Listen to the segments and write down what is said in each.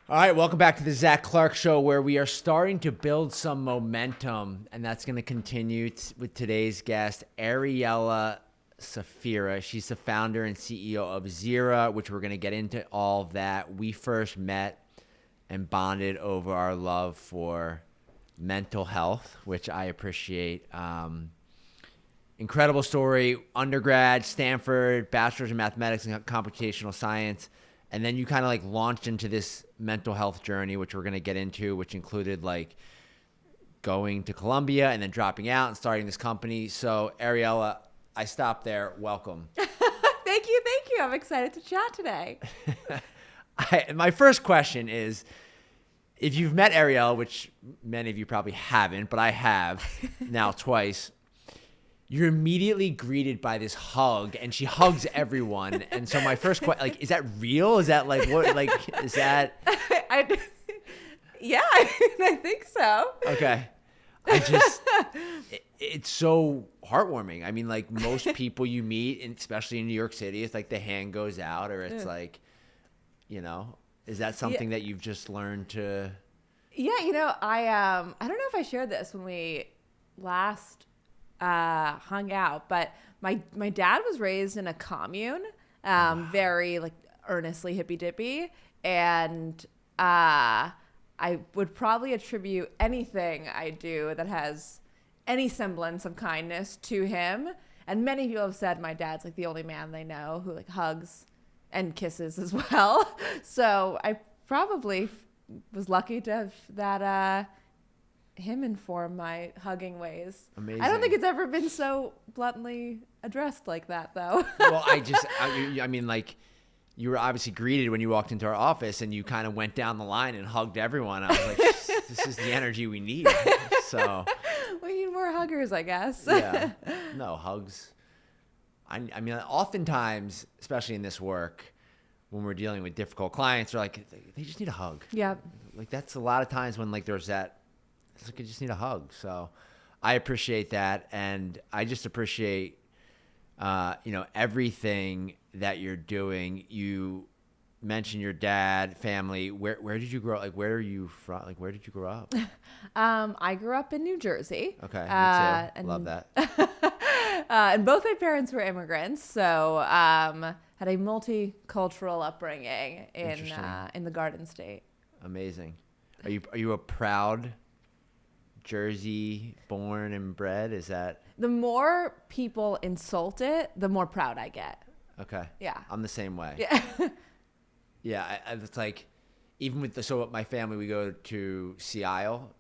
All right, welcome back to the Zach Clark Show, where we are starting to build some momentum, and that's going to continue with today's guest, Ariela Safira. She's the founder and CEO of Zeera, which we're going to get into all of that. We first met and bonded over our love for mental health, which I appreciate. Incredible story, undergrad, Stanford, bachelor's in mathematics and computational science. And then you kind of like launched into this mental health journey, which we're going to get into, which included like going to Columbia and then dropping out and starting this company. So Ariela, I stopped there. Welcome. Thank you. I'm excited to chat today. My first question is, if you've met Ariela, which many of you probably haven't, but I have now twice, you're immediately greeted by this hug, and she hugs everyone. And so my first question, like, is that real? Is that like, what, like, is that? Yeah, I think so. Okay. It's so heartwarming. I mean, like most people you meet, and especially in New York City, it's like the hand goes out, or it's like, is that something that you've just learned to? Yeah, I don't know if I shared this when we last hung out, but my dad was raised in a commune, very like earnestly hippy dippy, and I would probably attribute anything I do that has any semblance of kindness to him. And many people have said my dad's like the only man they know who like hugs and kisses as well. So I probably was lucky to have that him inform my hugging ways. Amazing. I don't think it's ever been so bluntly addressed like that, though. Well, I mean, like, you were obviously greeted when you walked into our office, and you kind of went down the line and hugged everyone. I was like, this is the energy we need. So we need more huggers, I guess. Yeah. No, hugs. I mean, oftentimes, especially in this work, when we're dealing with difficult clients, they're like, they just need a hug. Yeah. Like, that's a lot of times when, like, there's that, it's like, I just need a hug. So I appreciate that. And I just appreciate, everything that you're doing. You mentioned your dad, family. Where did you grow up? Like, where are you from? Like, where did you grow up? I grew up in New Jersey. Okay. Me too. Love that. And both my parents were immigrants. So, had a multicultural upbringing in the Garden State. Amazing. Are you a proud Jersey born and bred? Is that? The more people insult it, the more proud I get. Okay. Yeah. I'm the same way. Yeah. Yeah. It's like, even with so my family, we go to Sea Isle,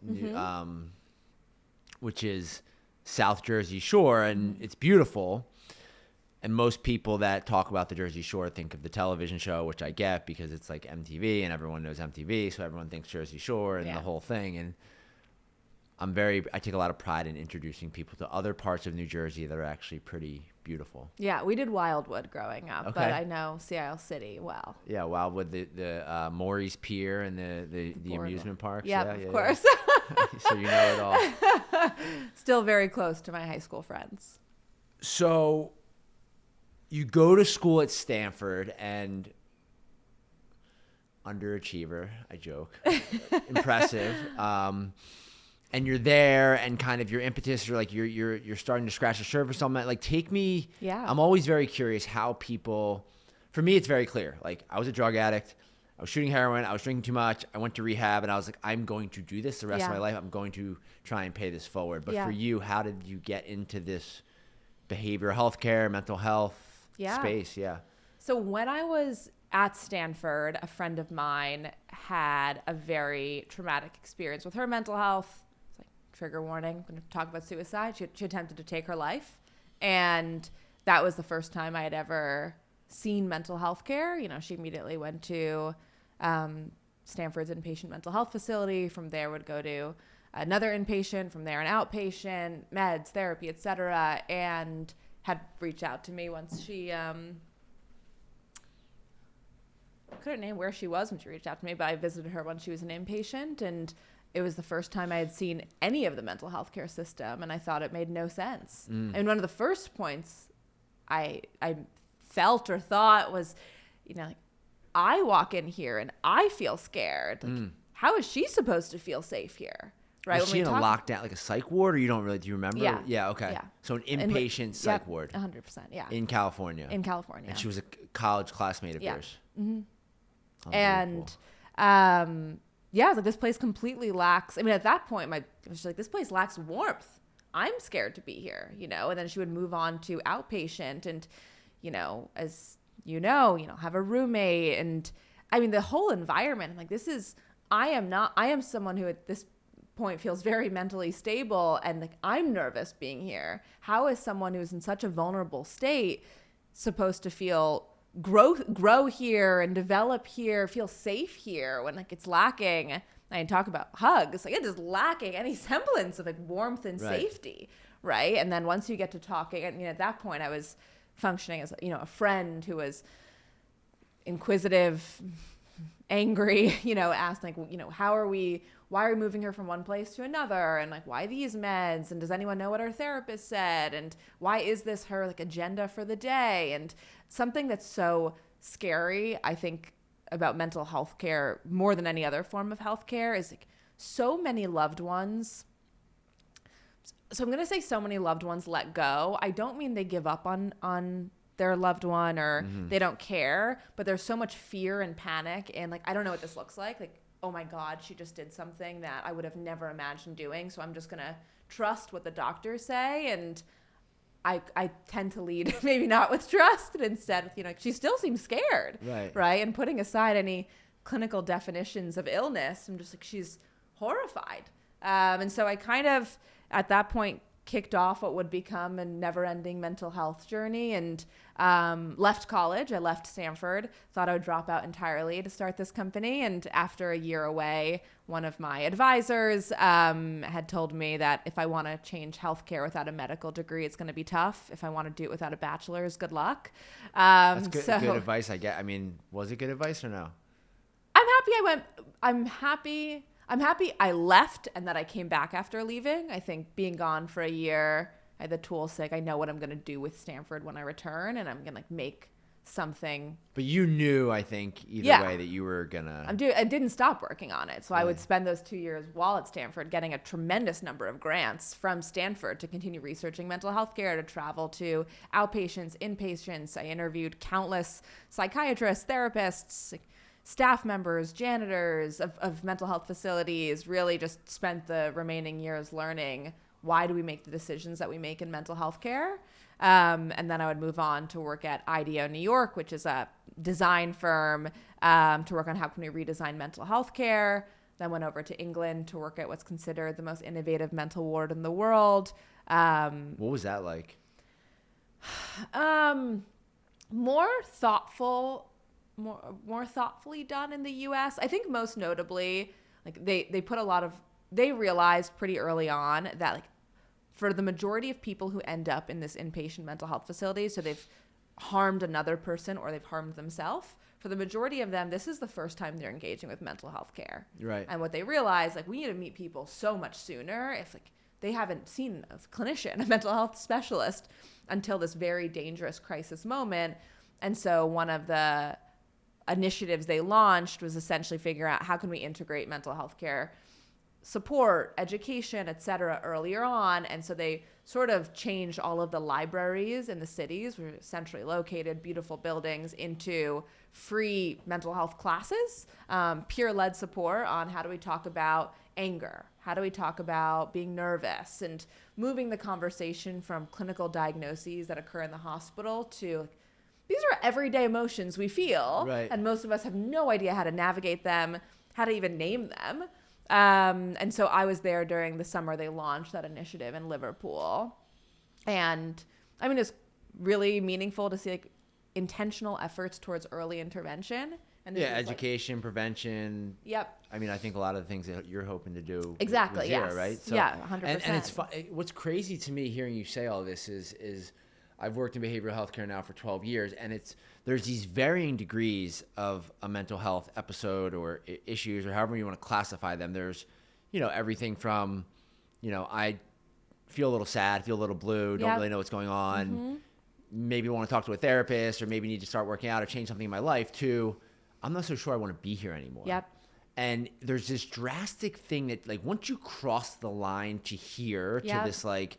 which is South Jersey Shore, and it's beautiful. And most people that talk about the Jersey Shore think of the television show, which I get because it's like MTV and everyone knows MTV. So everyone thinks Jersey Shore and the whole thing. And I take a lot of pride in introducing people to other parts of New Jersey that are actually pretty beautiful. Yeah, we did Wildwood growing up, but I know Sea Isle City well. Yeah, Wildwood, the Maury's Pier and the amusement parks. Yeah, of course. Yeah. So you know it all. Still very close to my high school friends. So you go to school at Stanford, and underachiever, I joke, impressive. And you're there, and kind of your impetus, you're starting to scratch the surface on that. Like, take me. Yeah. I'm always very curious how people. For me, it's very clear. Like, I was a drug addict. I was shooting heroin. I was drinking too much. I went to rehab, and I was like, I'm going to do this the rest of my life. I'm going to try and pay this forward. But for you, how did you get into this behavioral healthcare, mental health space? Yeah. So when I was at Stanford, a friend of mine had a very traumatic experience with her mental health. Trigger warning, I'm going to talk about suicide. She attempted to take her life. And that was the first time I had ever seen mental health care. She immediately went to Stanford's inpatient mental health facility. From there would go to another inpatient, from there an outpatient, meds, therapy, etc. And had reached out to me once she couldn't name where she was when she reached out to me, but I visited her when she was an inpatient, and it was the first time I had seen any of the mental health care system, and I thought it made no sense. And one of the first points I felt or thought was, like, I walk in here and I feel scared. Like, how is she supposed to feel safe here? Right? Was she in a lockdown, like a psych ward, or do you remember? Yeah. Yeah, okay. Yeah. So an inpatient psych ward. 100%, yeah. In California. In California. And she was a college classmate of yours. And, yeah, like this place completely lacks, I mean, at that point, I was like, this place lacks warmth. I'm scared to be here, you know? And then she would move on to outpatient and, you know, as you know, have a roommate. And I mean, the whole environment, I'm like, I am someone who at this point feels very mentally stable, and like I'm nervous being here. How is someone who's in such a vulnerable state supposed to feel grow here and develop here, feel safe here when like it's lacking? I talk about hugs, like it is lacking any semblance of like warmth and safety, right? And then once you get to talking, and at that point I was functioning as a friend who was inquisitive, angry, asked like, why are we moving her from one place to another? And like, why these meds? And does anyone know what our therapist said? And why is this her like agenda for the day? And something that's so scary, I think, about mental health care more than any other form of health care is like so many loved ones. So I'm going to say so many loved ones let go. I don't mean they give up on their loved one or they don't care, but there's so much fear and panic and like, I don't know what this looks like. Like, oh my God, she just did something that I would have never imagined doing. So I'm just going to trust what the doctors say. And I tend to lead maybe not with trust, but instead with, she still seems scared. Right. And putting aside any clinical definitions of illness, I'm just like, she's horrified. And so I kind of, at that point, kicked off what would become a never-ending mental health journey and left college. I left Stanford, thought I would drop out entirely to start this company. And after a year away, one of my advisors had told me that if I want to change healthcare without a medical degree, it's going to be tough. If I want to do it without a bachelor's, good luck. That's good advice, I get. I mean, was it good advice or no? I'm happy I left and that I came back after leaving. I think being gone for a year, I had the tools to, like, I know what I'm going to do with Stanford when I return, and I'm going to like make something. But you knew, I think, either way that you were going to. I didn't stop working on it. So I would spend those 2 years while at Stanford getting a tremendous number of grants from Stanford to continue researching mental health care, to travel to outpatients, inpatients. I interviewed countless psychiatrists, therapists, staff members, janitors of mental health facilities, really just spent the remaining years learning why do we make the decisions that we make in mental health care. And then I would move on to work at IDEO New York, which is a design firm, to work on how can we redesign mental health care. Then went over to England to work at what's considered the most innovative mental ward in the world. What was that like? More thoughtfully done in the US. I think most notably, like they realized pretty early on that like for the majority of people who end up in this inpatient mental health facility, so they've harmed another person or they've harmed themselves, for the majority of them, this is the first time they're engaging with mental health care. Right. And what they realize, like, we need to meet people so much sooner if like they haven't seen a clinician, a mental health specialist, until this very dangerous crisis moment. And so one of the initiatives they launched was essentially figuring out how can we integrate mental health care support, education, et cetera, earlier on. And so they sort of changed all of the libraries in the cities, were centrally located, beautiful buildings, into free mental health classes, peer-led support on how do we talk about anger, how do we talk about being nervous, and moving the conversation from clinical diagnoses that occur in the hospital to these are everyday emotions we feel, right, and most of us have no idea how to navigate them, how to even name them. And so I was there during the summer they launched that initiative in Liverpool. And I mean, it's really meaningful to see like intentional efforts towards early intervention. And education, prevention. Yep. I mean, I think a lot of the things that you're hoping to do. Exactly. With Zeera, yes. right? So, yeah. 100%. And it's what's crazy to me hearing you say all this is I've worked in behavioral health care now for 12 years, and there's these varying degrees of a mental health episode or issues or however you want to classify them. There's, everything from, I feel a little sad, feel a little blue, don't really know what's going on, maybe want to talk to a therapist or maybe need to start working out or change something in my life, to I'm not so sure I want to be here anymore. Yep. And there's this drastic thing that, like, once you cross the line to here, to this, like,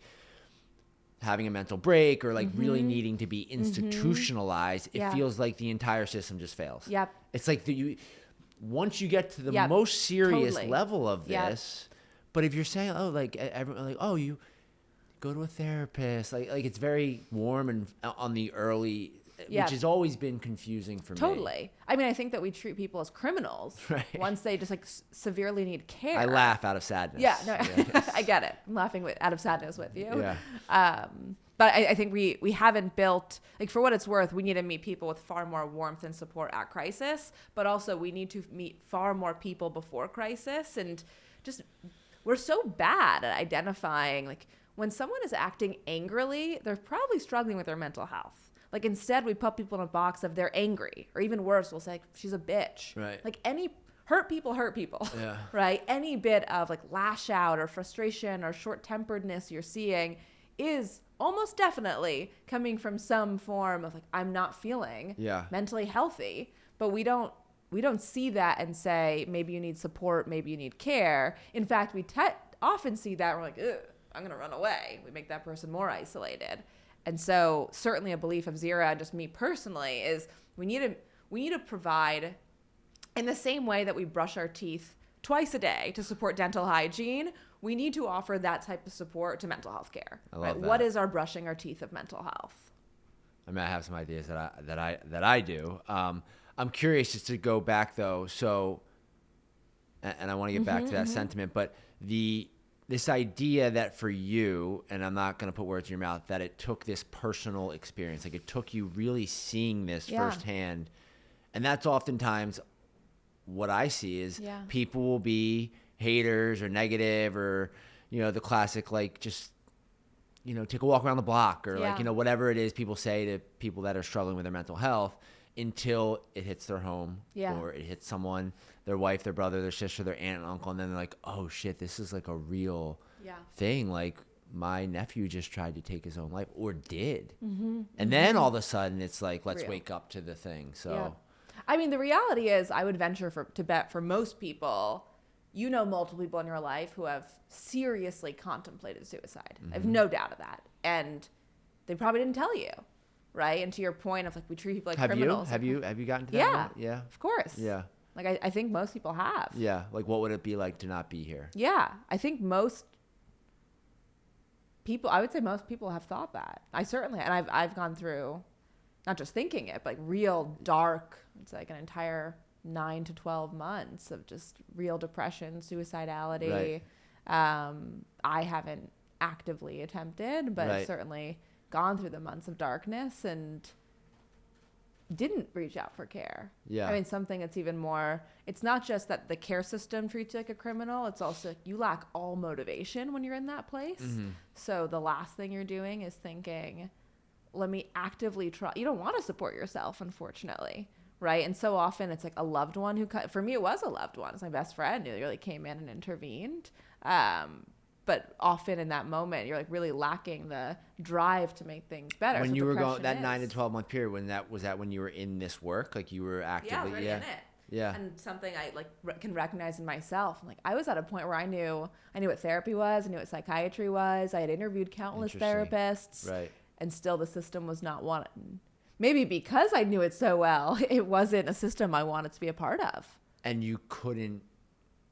having a mental break or, like, really needing to be institutionalized, it feels like the entire system just fails. Yep. It's like once you get to the most serious level of this, but if you're saying, oh, like, everyone, like, oh, you go to a therapist, like it's very warm and on the early, which has always been confusing for me. Totally. I mean, I think that we treat people as criminals once they just, like, severely need care. I laugh out of sadness. Yeah, no, I get it. I'm laughing out of sadness with you. Yeah. But I think we haven't built, like, for what it's worth, we need to meet people with far more warmth and support at crisis, but also we need to meet far more people before crisis. And just, we're so bad at identifying, like, when someone is acting angrily, they're probably struggling with their mental health. Like, instead, we put people in a box of they're angry, or even worse, we'll say she's a bitch. Right. Like, hurt people. Yeah. Right. Any bit of, like, lash out or frustration or short-temperedness you're seeing is almost definitely coming from some form of, like, I'm not feeling mentally healthy. But we don't see that and say, maybe you need support, maybe you need care. In fact, we often see that and we're like, ugh, I'm going to run away. We make that person more isolated. And so certainly a belief of Zeera, and just me personally, is we need to provide, in the same way that we brush our teeth twice a day to support dental hygiene, we need to offer that type of support to mental health care. I love that. What is our brushing our teeth of mental health? I mean, I have some ideas that I do. I'm curious just to go back though. So, and I want to get back to that sentiment, but this idea that for you, and I'm not going to put words in your mouth, that it took this personal experience, like it took you really seeing this firsthand. And that's oftentimes what I see is people will be haters or negative or, the classic, like, just, take a walk around the block or like, whatever it is people say to people that are struggling with their mental health until it hits their home or it hits someone, their wife, their brother, their sister, their aunt and uncle. And then they're like, oh shit, this is like a real thing. Like, my nephew just tried to take his own life or did. And then all of a sudden it's like, let's wake up to the thing. So, I mean, the reality is I would venture to bet for most people, multiple people in your life who have seriously contemplated suicide. I have no doubt of that. And they probably didn't tell you. Right. And to your point of, like, we treat people like criminals. Have you gotten to that moment? Yeah. Of course. Yeah. Like, I think most people have. Yeah. Like, what would it be like to not be here? Yeah. I think most people have thought that. I certainly, and I've gone through not just thinking it, but, like, real dark, it's like an entire 9 to 12 months of just real depression, suicidality. Right. I haven't actively attempted, but I've certainly gone through the months of darkness and didn't reach out for care. Yeah. I mean, something that's even more, it's not just that the care system treats you like a criminal, it's also you lack all motivation when you're in that place. So the last thing you're doing is thinking, let me actively try. You don't want to support yourself, unfortunately. Right. And so often it's like a loved one who, for me, it was a loved one. It's my best friend who really came in and intervened. But often in that moment, you're, like, really lacking the drive to make things better. When you were going that 9 to 12 month period, was that when you were in this work, like you were actively, in it. Yeah. And something I, like, can recognize in myself. Like, I was at a point where I knew what therapy was, I knew what psychiatry was. I had interviewed countless therapists, right? And still the system was not one. Maybe because I knew it so well, it wasn't a system I wanted to be a part of. And you couldn't.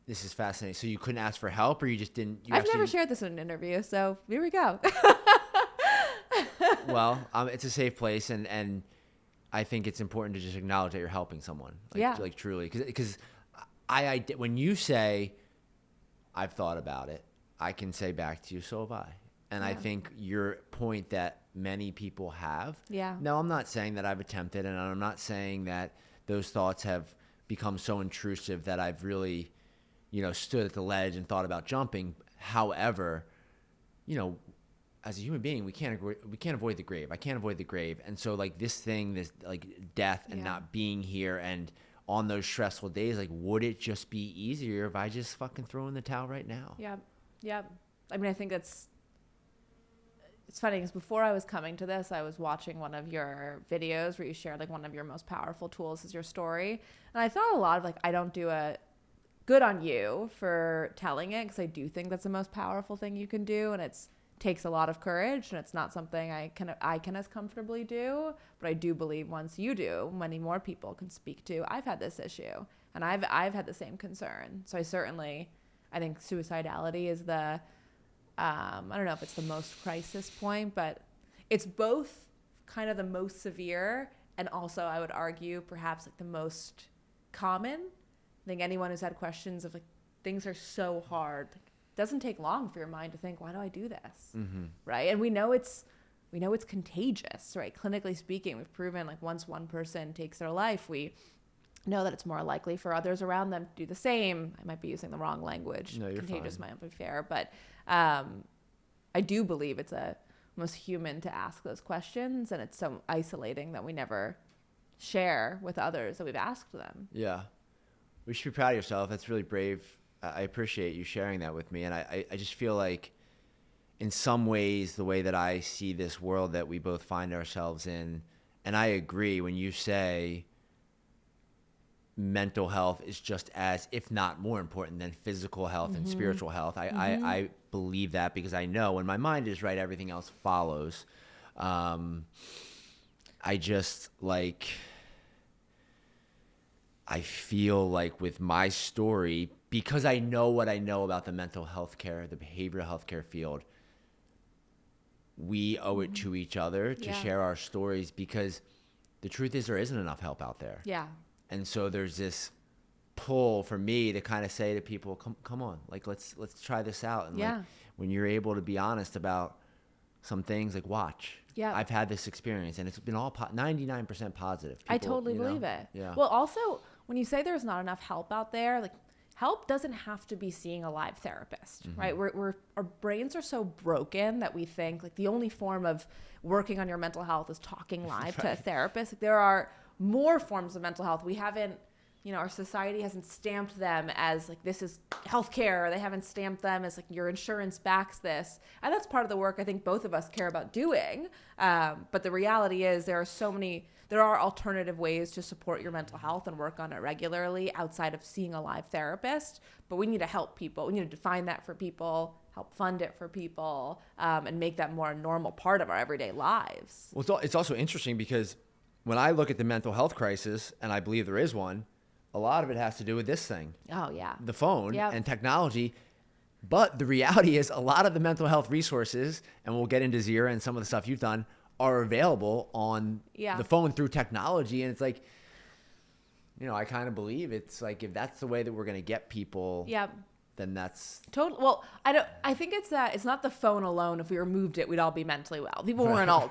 This is fascinating. So you couldn't ask for help, or you just didn't? I've never shared this in an interview, so here we go. Well, it's a safe place, and I think it's important to just acknowledge that you're helping someone. Like truly, because when you say, I've thought about it, I can say back to you, so have I. And I think your point that many people have. Yeah. Now, I'm not saying that I've attempted, and I'm not saying that those thoughts have become so intrusive that I've really, stood at the ledge and thought about jumping. However, as a human being, we can't avoid the grave. I can't avoid the grave. And so, like, this like death and not being here and on those stressful days, like, would it just be easier if I just fucking throw in the towel right now? Yeah. Yeah. I mean, I think that's it's funny because before I was coming to this, I was watching one of your videos where you shared like one of your most powerful tools is your story. And I thought a lot of like, I don't do a good on you for telling it, because I do think that's the most powerful thing you can do. And it's takes a lot of courage, and it's not something I can as comfortably do. But I do believe once you do, many more people can speak to, I've had this issue and I've had the same concern. So I think suicidality is the, I don't know if it's the most crisis point, but it's both kind of the most severe and also, I would argue, perhaps like the most common. I think anyone who's had questions of like, things are so hard, like, it doesn't take long for your mind to think, why do I do this? Mm-hmm. Right? And we know it's contagious, right? Clinically speaking, we've proven like once one person takes their life, we know that it's more likely for others around them to do the same. I might be using the wrong language. No, you're contagious fine. might not be fair, but I do believe it's most human to ask those questions, and it's so isolating that we never share with others that we've asked them. Yeah. We should be proud of yourself. That's really brave. I appreciate you sharing that with me. And I just feel like in some ways, the way that I see this world that we both find ourselves in, and I agree when you say mental health is just as, if not more important than physical health and spiritual health. I believe that because I know when my mind is right, everything else follows. I just like, I feel like with my story, because I know what I know about the mental health care, the behavioral health care field, we owe it to each other to share our stories, because the truth is there isn't enough help out there. Yeah. And so there's this pull for me to kind of say to people, come on, like let's try this out. And like when you're able to be honest about some things, like watch. Yeah. I've had this experience and it's been all 99% positive. People, I totally believe it. Yeah. Well, also when you say there's not enough help out there, like help doesn't have to be seeing a live therapist, right? Our brains are so broken that we think like the only form of working on your mental health is talking live to a therapist. Like, there are more forms of mental health. We haven't, our society hasn't stamped them as like, this is healthcare. They haven't stamped them as like, your insurance backs this. And that's part of the work I think both of us care about doing. But the reality is there are alternative ways to support your mental health and work on it regularly outside of seeing a live therapist. But we need to help people. We need to define that for people, help fund it for people, and make that more a normal part of our everyday lives. Well, it's also interesting because when I look at the mental health crisis, and I believe there is one, a lot of it has to do with this thing. Oh, yeah. The phone and technology. But the reality is a lot of the mental health resources, and we'll get into Zeera and some of the stuff you've done, are available on the phone through technology. And it's like, I kind of believe it's like, if that's the way that we're going to get people, then that's totally. Well, I think it's that it's not the phone alone. If we removed it, we'd all be mentally well. People weren't all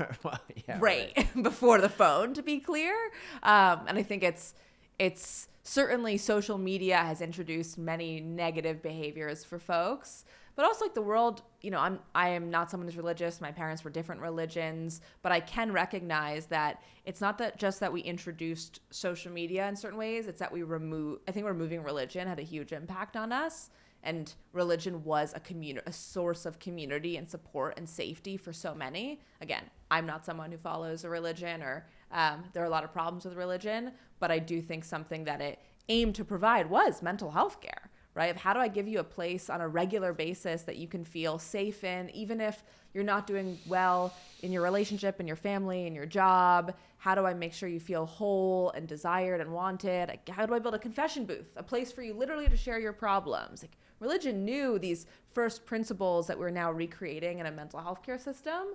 great before the phone, to be clear. And I think it's certainly social media has introduced many negative behaviors for folks, but also like the world, I am not someone who's religious. My parents were different religions, but I can recognize that it's not that just that we introduced social media in certain ways. It's that I think removing religion had a huge impact on us. And religion was a source of community and support and safety for so many. Again, I'm not someone who follows a religion, or there are a lot of problems with religion, but I do think something that it aimed to provide was mental health care, right? Of how do I give you a place on a regular basis that you can feel safe in, even if you're not doing well in your relationship, in your family, in your job? How do I make sure you feel whole and desired and wanted? How do I build a confession booth, a place for you literally to share your problems? Like, religion knew these first principles that we're now recreating in a mental health care system.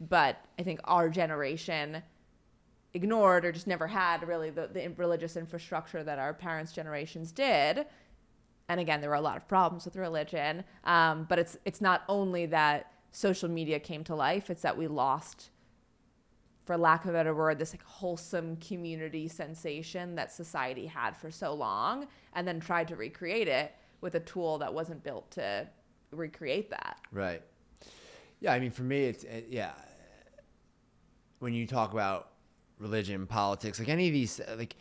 But I think our generation ignored or just never had really the religious infrastructure that our parents' generations did. And again, there were a lot of problems with religion. But it's not only that social media came to life, it's that we lost, for lack of a better word, this like wholesome community sensation that society had for so long, and then tried to recreate it with a tool that wasn't built to recreate that. Right. Yeah. I mean, for me, when you talk about religion, politics, like any of these, like,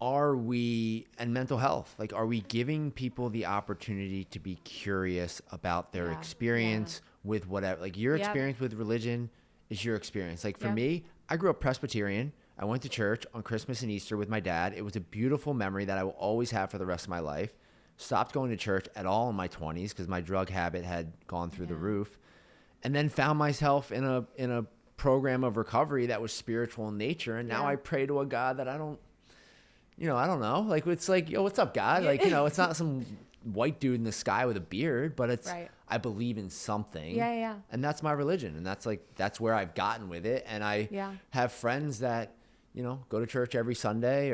and mental health, like, are we giving people the opportunity to be curious about their experience, with whatever. Like your experience with religion is your experience. Like for me, I grew up Presbyterian. I went to church on Christmas and Easter with my dad. It was a beautiful memory that I will always have for the rest of my life. Stopped going to church at all in my 20s because my drug habit had gone through the roof. And then found myself in a program of recovery that was spiritual in nature. And now I pray to a God that I don't know. Like, it's like, yo, what's up, God? Like, it's not some white dude in the sky with a beard, but it's, I believe in something. Yeah. And that's my religion. And that's where I've gotten with it. And I have friends that, go to church every Sunday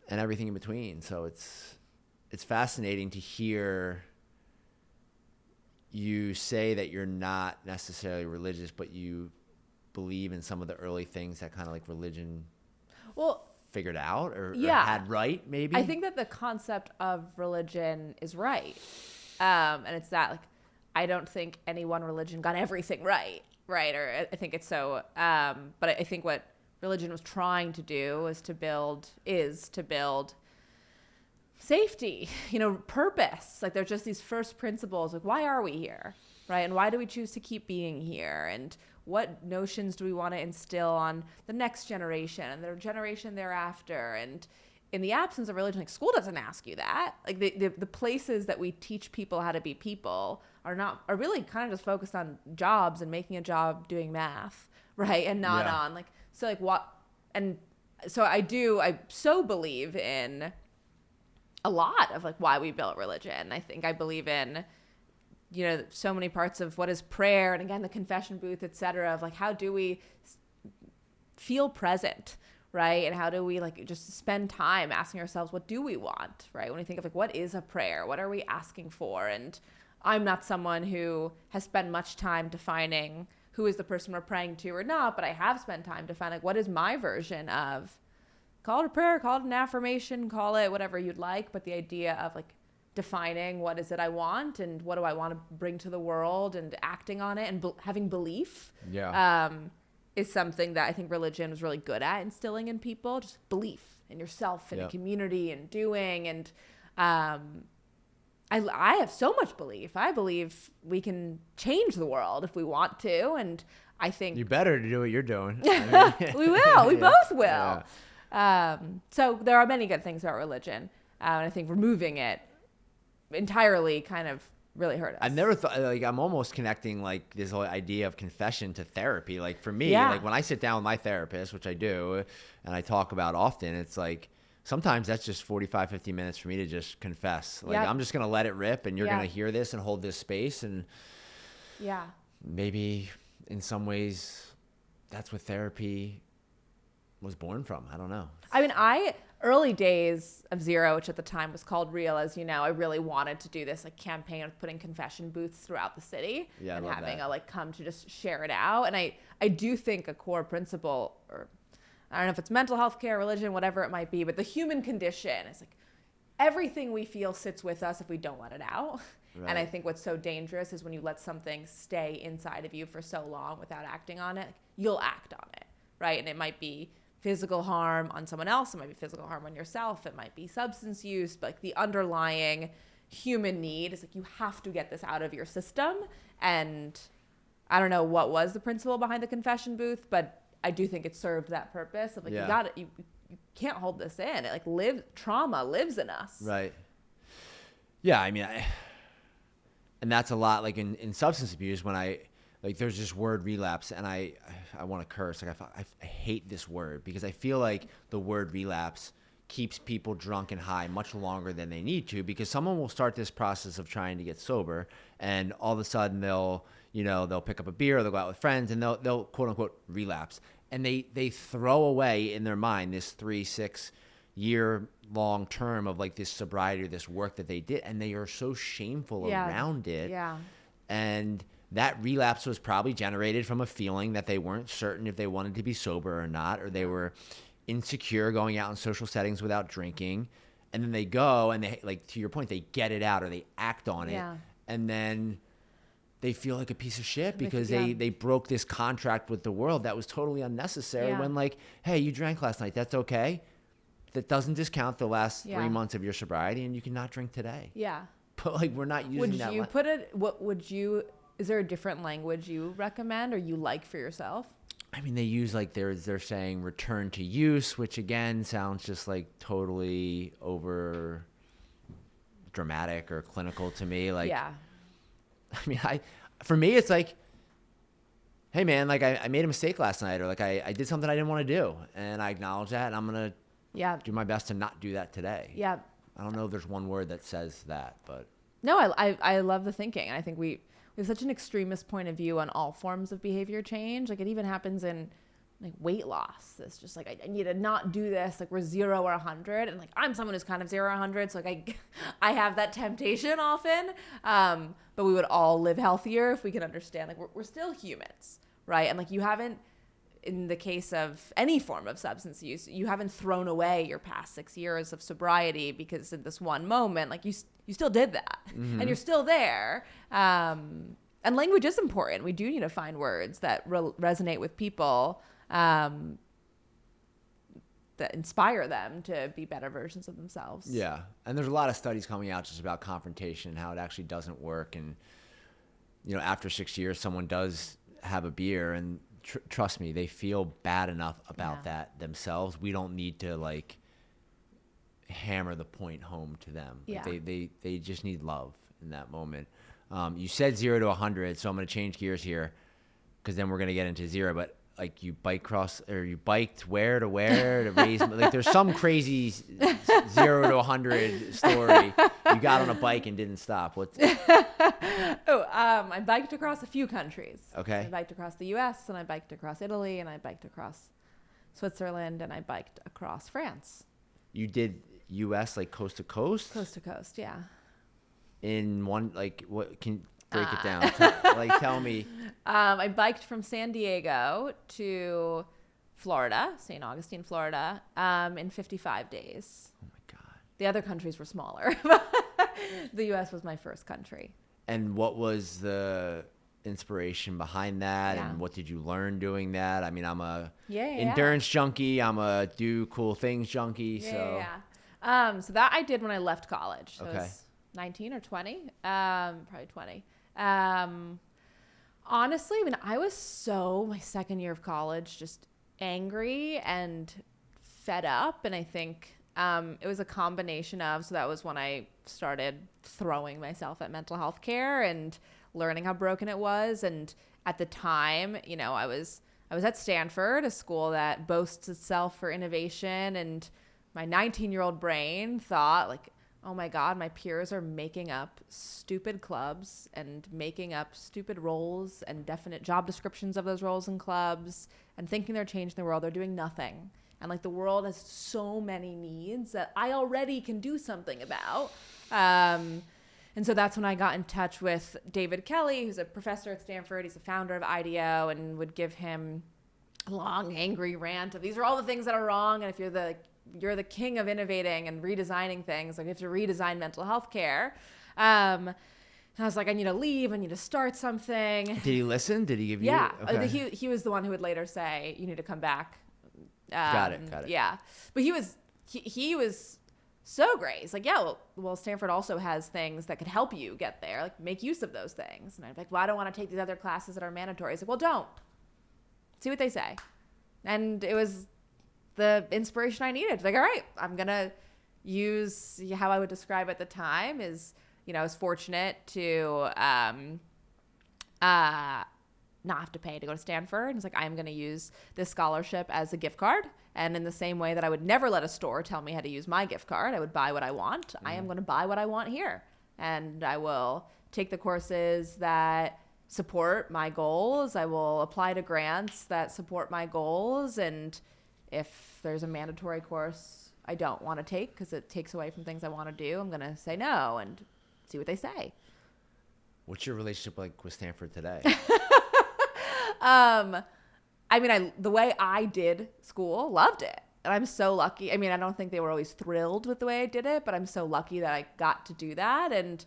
and everything in between. So it's fascinating to hear you say that you're not necessarily religious, but you believe in some of the early things that kind of like religion figured out or had right, maybe. I think that the concept of religion is right. And it's that, like, I don't think any one religion got everything right? Or I think it's so, but I think what religion was trying to do is to build safety, purpose. Like, they're just these first principles. Like, why are we here, right? And why do we choose to keep being here? And what notions do we want to instill on the next generation and the generation thereafter? And in the absence of religion, like, school doesn't ask you that. Like, the places that we teach people how to be people are really kind of just focused on jobs and making a job doing math, right? And not on like, so like what, and so I so believe in a lot of like why we built religion. I believe in, so many parts of what is prayer, and again, the confession booth, et cetera, of like, how do we feel present, right? And how do we like just spend time asking ourselves, what do we want, right? When we think of like, what is a prayer? What are we asking for? And I'm not someone who has spent much time defining who is the person we're praying to or not, but I have spent time defining like, what is my version of, call it a prayer, call it an affirmation, call it whatever you'd like. But the idea of like defining what is it I want and what do I want to bring to the world and acting on it and having belief is something that I think religion was really good at instilling in people. Just belief in yourself and a community and doing. And I have so much belief. I believe we can change the world if we want to. And I think you better do what you're doing. We will. We both will. So there are many good things about religion, and I think removing it entirely kind of really hurt us. I've never thought, like, I'm almost connecting like this whole idea of confession to therapy. Like for me, like when I sit down with my therapist, which I do, and I talk about often, it's like sometimes that's just 45, 50 minutes for me to just confess. Like I'm just going to let it rip, and you're going to hear this and hold this space. And maybe in some ways that's what therapy was born from. I don't know. I mean, early days of Zeera, which at the time was called Real, as you know, I really wanted to do this like campaign of putting confession booths throughout the city and having a like come to just share it out. And I do think a core principle, or I don't know if it's mental health care, religion, whatever it might be, but the human condition is like everything we feel sits with us if we don't let it out. Right. And I think what's so dangerous is when you let something stay inside of you for so long without acting on it, you'll act on it, right? And it might be physical harm on someone else. It might be physical harm on yourself. It might be substance use. But like the underlying human need is like you have to get this out of your system. And I don't know what was the principle behind the confession booth, but I do think it served that purpose of like you can't hold this in. It like trauma lives in us. Right. Yeah, I mean, and that's a lot like in substance abuse when like there's this word relapse, and I want to curse. Like I hate this word because I feel like the word relapse keeps people drunk and high much longer than they need to, because someone will start this process of trying to get sober, and all of a sudden they'll pick up a beer, or they'll go out with friends, and they'll quote unquote relapse, and they throw away in their mind this 3-6 year long term of like this sobriety or this work that they did, and they are so shameful around it. And that relapse was probably generated from a feeling that they weren't certain if they wanted to be sober or not, or they were insecure going out in social settings without drinking. And then they go and they, like, to your point, they get it out or they act on it. And then they feel like a piece of shit because they broke this contract with the world that was totally unnecessary when, like, hey, you drank last night. That's okay. That doesn't discount the last 3 months of your sobriety, and you cannot drink today. But like, we're not using that. What would you Is there a different language you recommend or you like for yourself? I mean, they use like they're saying return to use, which again sounds just like totally over dramatic or clinical to me. Like, Yeah. I mean, for me, it's like, hey man, like I made a mistake last night, or like I did something I didn't want to do, and I acknowledge that, and I'm gonna do my best to not do that today. Yeah. I don't know if there's one word that says that, but No, I love the thinking. And I think we have such an extremist point of view on all forms of behavior change. Like it even happens in like weight loss. It's just like, I need to not do this. Like we're 0 or 100. And like, I'm someone who's kind of 0 or 100. So like I have that temptation often. But we would all live healthier if we could understand, like we're still humans, right? And like you haven't, in the case of any form of substance use, you haven't thrown away your past 6 years of sobriety because in this one moment, like you still did that and you're still there. And language is important. We do need to find words that resonate with people, that inspire them to be better versions of themselves. yeah. And there's a lot of studies coming out just about confrontation, how it actually doesn't work. And, you know, after 6 years, someone does have a beer and trust me, they feel bad enough about that themselves. We don't need to like hammer the point home to them. Like they just need love in that moment. You said 0 to 100, so I'm going to change gears here because then we're going to get into Zeera. But like you biked where to raise, like there's some crazy 0 to 100 story. You got on a bike and didn't stop. I biked across a few countries. Okay. I biked across the US and I biked across Italy and I biked across Switzerland and I biked across France. You did US like coast to coast? Coast to coast, yeah. In one, like, what can break it down? Tell me. I biked from San Diego to Florida, St. Augustine, Florida, in 55 days. Oh my God. The other countries were smaller. The U.S. was my first country. And what was the inspiration behind that? Yeah. And what did you learn doing that? I mean, I'm a Yeah. endurance junkie. I'm a do cool things junkie. So that I did when I left college. So Okay. I was 19 or 20, probably 20. Honestly, I mean, I was my second year of college, just angry and fed up. And I think it was a combination of, so that was when I started throwing myself at mental health care and learning how broken it was. And at the time, you know, I was at Stanford, a school that boasts itself for innovation. And my 19-year-old brain thought like, oh my God, my peers are making up stupid clubs and making up stupid roles and definite job descriptions of those roles and clubs and thinking they're changing the world. They're doing nothing. And like the world has so many needs that I already can do something about. And so that's when I got in touch with David Kelly, who's a professor at Stanford. He's the founder of IDEO, and would give him a long, angry rant of these are all the things that are wrong. And if you're the king of innovating and redesigning things, like you have to redesign mental health care. And I was like, I need to leave. I need to start something. Did he listen? Did he give you? Yeah. Okay. He was the one who would later say, you need to come back. Got it. Yeah. But he was so great. He's like, yeah, well, Stanford also has things that could help you get there. Like, make use of those things. And I'm like, well, I don't want to take these other classes that are mandatory. He's like, well, don't. See what they say. And it was the inspiration I needed. Like, all right, I'm going to use how I would describe at the time is, you know, I was fortunate to not have to pay to go to Stanford. It's like, I'm going to use this scholarship as a gift card. And in the same way that I would never let a store tell me how to use my gift card, I would buy what I want. I am going to buy what I want here. And I will take the courses that support my goals. I will apply to grants that support my goals. And if there's a mandatory course I don't want to take because it takes away from things I want to do, I'm going to say no and see what they say. What's your relationship like with Stanford today? I mean, the way I did school, loved it. And I'm so lucky. I mean, I don't think they were always thrilled with the way I did it, but I'm so lucky that I got to do that and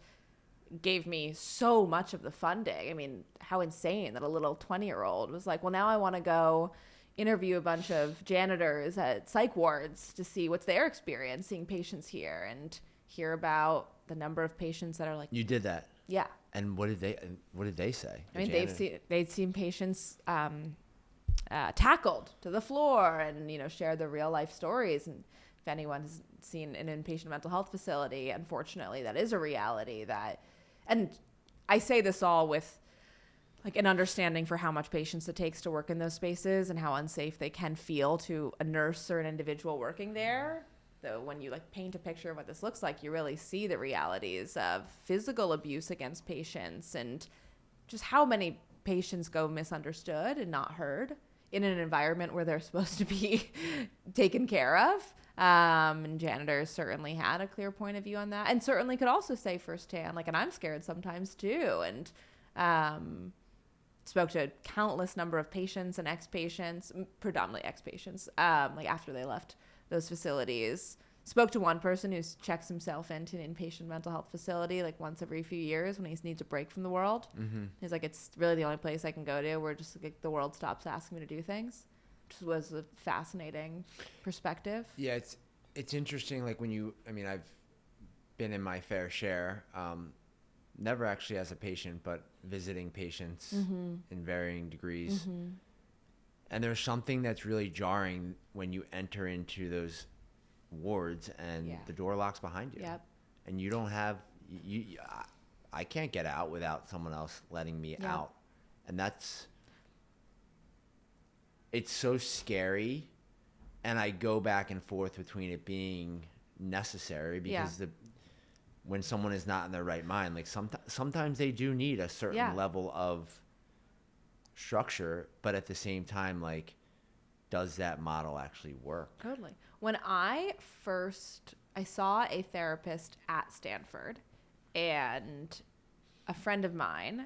gave me so much of the funding. I mean, how insane that a little 20-year-old was like, well, now I want to go interview a bunch of janitors at psych wards to see what's their experience seeing patients here and hear about the number of patients that are like, You did that. Yeah. And what did they say? I mean, they'd seen patients tackled to the floor and, share their real life stories. And if anyone's seen an inpatient mental health facility, unfortunately, that is a reality and I say this all with like an understanding for how much patience it takes to work in those spaces and how unsafe they can feel to a nurse or an individual working there. Though when you like paint a picture of what this looks like, you really see the realities of physical abuse against patients and just how many patients go misunderstood and not heard in an environment where they're supposed to be taken care of. And janitors certainly had a clear point of view on that, and certainly could also say firsthand, like, and I'm scared sometimes too. And spoke to a countless number of patients and ex-patients, predominantly ex-patients, like after they left those facilities. Spoke to one person who checks himself into an inpatient mental health facility like once every few years when he needs a break from the world. Mm-hmm. He's like, it's really the only place I can go to where just like the world stops asking me to do things. Which was a fascinating perspective. Yeah, it's interesting. Like I've been in my fair share, never actually as a patient, but visiting patients mm-hmm. in varying degrees. Mm-hmm. And there's something that's really jarring when you enter into those wards and the door locks behind you. Yep. And you don't have I can't get out without someone else letting me out. And it's so scary, and I go back and forth between it being necessary because when someone is not in their right mind, like sometimes they do need a certain level of structure, but at the same time, like, does that model actually work? Totally. When I saw a therapist at Stanford, and a friend of mine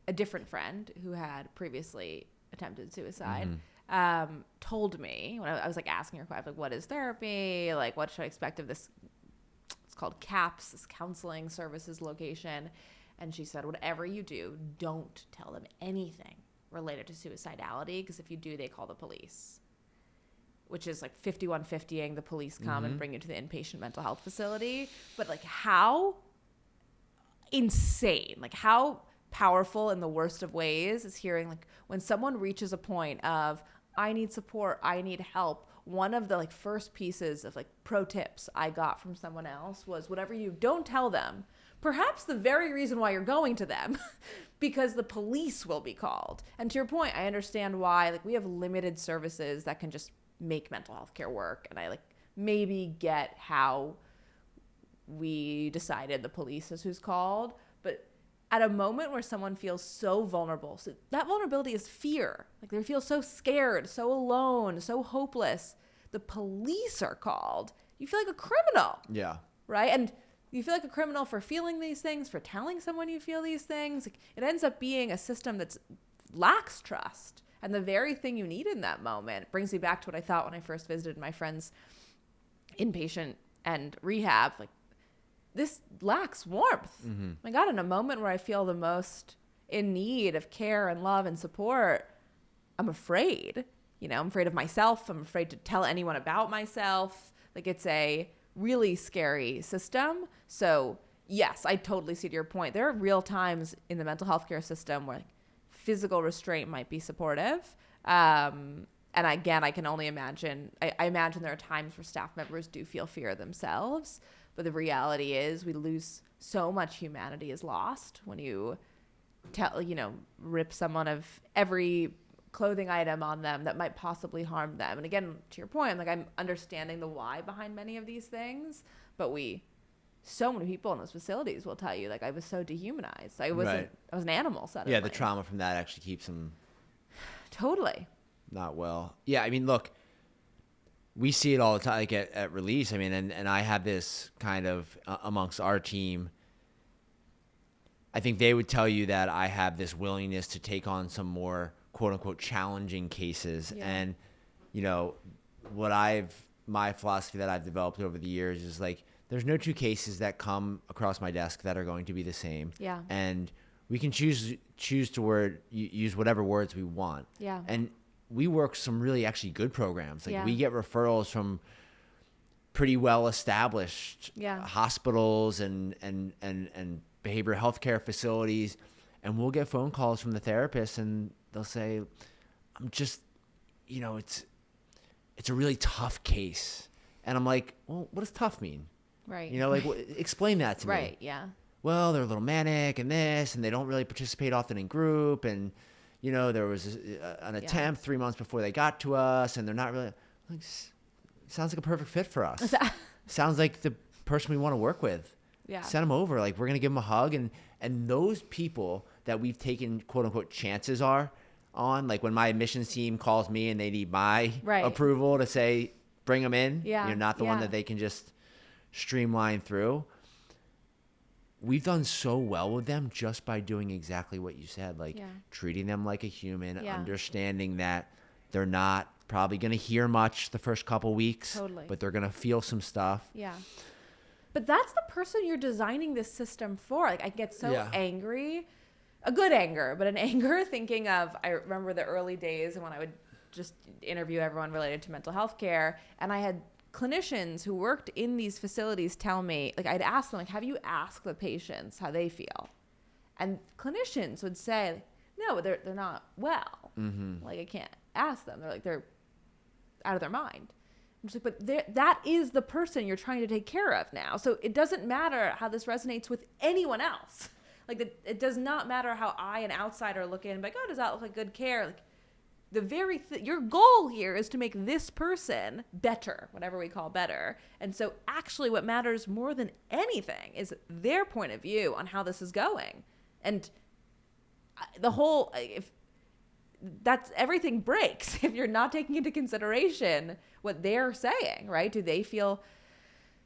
a different friend who had previously attempted suicide, mm-hmm. Told me when I was like asking her, like, what is therapy? Like, what should I expect of this? It's called CAPS, this counseling services location. And she said, whatever you do, don't tell them anything related to suicidality, because if you do, they call the police. Which is like 5150ing the police come mm-hmm. and bring you to the inpatient mental health facility. But like, how insane, like how powerful in the worst of ways is hearing like when someone reaches a point of, I need support, I need help. One of the like first pieces of like pro tips I got from someone else was, whatever you don't tell them, perhaps the very reason why you're going to them, because the police will be called. And to your point, I understand why, like, we have limited services that can just make mental health care work. And I like maybe get how we decided the police is who's called, but at a moment where someone feels so vulnerable, so that vulnerability is fear. Like, they feel so scared, so alone, so hopeless. The police are called. You feel like a criminal. Yeah. Right? And you feel like a criminal for feeling these things, for telling someone you feel these things. Like, it ends up being a system that lacks trust. And the very thing you need in that moment brings me back to what I thought when I first visited my friend's inpatient and rehab. Like, this lacks warmth. Mm-hmm. My God, in a moment where I feel the most in need of care and love and support, I'm afraid. I'm afraid of myself. I'm afraid to tell anyone about myself. Like, it's a really scary system. So, yes, I totally see to your point. There are real times in the mental health care system where, like, physical restraint might be supportive. And again, I can only imagine, I imagine there are times where staff members do feel fear themselves. But the reality is we lose so much humanity is lost when you rip someone of every clothing item on them that might possibly harm them. And again, to your point, like, I'm understanding the why behind many of these things, but so many people in those facilities will tell you, like, I was so dehumanized. I was an animal suddenly. Yeah, the trauma from that actually keeps them totally not well. Yeah, I mean, look, we see it all the time, like at release. I mean, and I have this kind of amongst our team. I think they would tell you that I have this willingness to take on some more quote unquote challenging cases. Yeah. And, my philosophy that I've developed over the years is like, there's no two cases that come across my desk that are going to be the same. Yeah. And we can choose to use whatever words we want. Yeah. And we work some really actually good programs. Like, we get referrals from pretty well established hospitals and behavioral health care facilities, and we'll get phone calls from the therapists, and they'll say, I'm just, it's a really tough case. And I'm like, well, what does tough mean? Right. Explain that to me. Right. Yeah. Well, they're a little manic and this, and they don't really participate often in group. And, there was an attempt 3 months before they got to us, and they're not really, like, sounds like a perfect fit for us. Sounds like the person we want to work with. Yeah. Send them over. Like, we're going to give them a hug. And those people that we've taken, quote unquote, chances on, like when my admissions team calls me and they need my approval to say, bring them in. Yeah. You're not the one that they can just streamline through. We've done so well with them just by doing exactly what you said, like treating them like a human, understanding that they're not probably going to hear much the first couple weeks, but they're going to feel some stuff. Yeah. But that's the person you're designing this system for. Like, I get so angry, a good anger, but an anger thinking of, I remember the early days when I would just interview everyone related to mental health care, and I had clinicians who worked in these facilities tell me, like, I'd ask them, like, have you asked the patients how they feel? And clinicians would say, no, they're not well. Mm-hmm. Like, I can't ask them. They're out of their mind. I'm just like, but that is the person you're trying to take care of now. So it doesn't matter how this resonates with anyone else. Like, it does not matter how I, an outsider, look in and be like, oh, does that look like good care? Like, your goal here is to make this person better, whatever we call better. And so actually what matters more than anything is their point of view on how this is going. And if that's, everything breaks if you're not taking into consideration what they're saying, right? Do they feel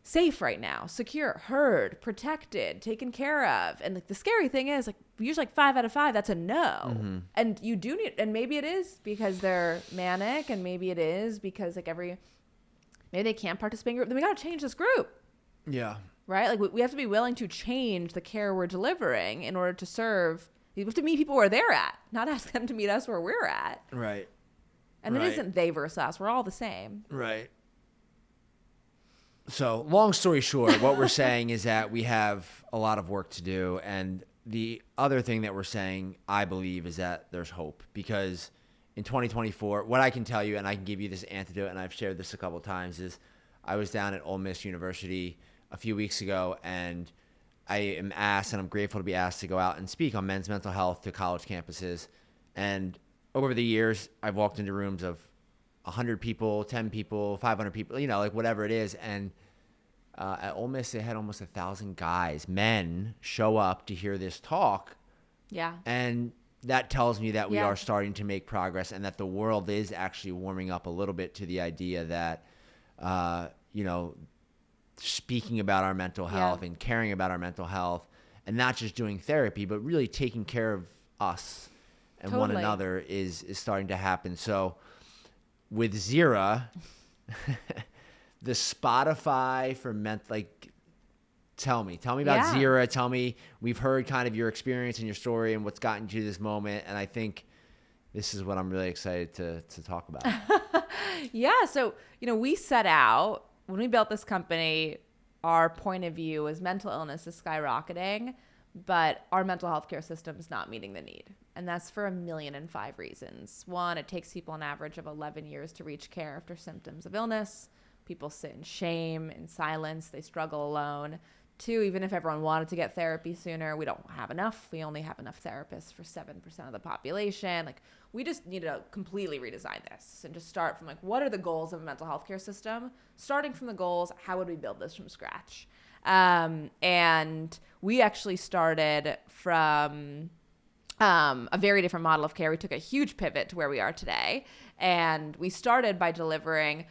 safe right now, secure, heard, protected, taken care of? And like, the scary thing is, like, usually like 5 out of 5, that's a no. Mm-hmm. And you do need, and maybe it is because they're manic, and maybe it is because like maybe they can't participate in group. Then we got to change this group. Yeah. Right? Like, we have to be willing to change the care we're delivering in order to serve. We have to meet people where they're at, not ask them to meet us where we're at. Right. And it isn't they versus us. We're all the same. Right. So long story short, what we're saying is that we have a lot of work to do. And the other thing that we're saying, I believe, is that there's hope, because in 2024, what I can tell you, and I can give you this antidote, and I've shared this a couple of times, is I was down at Ole Miss University a few weeks ago, and I am asked, and I'm grateful to be asked to go out and speak on men's mental health to college campuses. And over the years, I've walked into rooms of 100 people, 10 people, 500 people, like whatever it is. And at Ole Miss, they had almost 1,000 guys, men, show up to hear this talk. Yeah. And that tells me that we are starting to make progress, and that the world is actually warming up a little bit to the idea that, speaking about our mental health and caring about our mental health, and not just doing therapy, but really taking care of us and one another is starting to happen. So with Zeera, the Spotify for tell me about Zeera. Tell me, we've heard kind of your experience and your story and what's gotten you to this moment. And I think this is what I'm really excited to talk about. Yeah. So, we set out, when we built this company, our point of view was mental illness is skyrocketing, but our mental health care system is not meeting the need. And that's for 1,000,005 reasons. One, it takes people an average of 11 years to reach care after symptoms of illness. People sit in shame, in silence. They struggle alone. 2, even if everyone wanted to get therapy sooner, we don't have enough. We only have enough therapists for 7% of the population. Like, we just need to completely redesign this and just start from what are the goals of a mental health care system? Starting from the goals, how would we build this from scratch? And we actually started from a very different model of care. We took a huge pivot to where we are today. And we started by building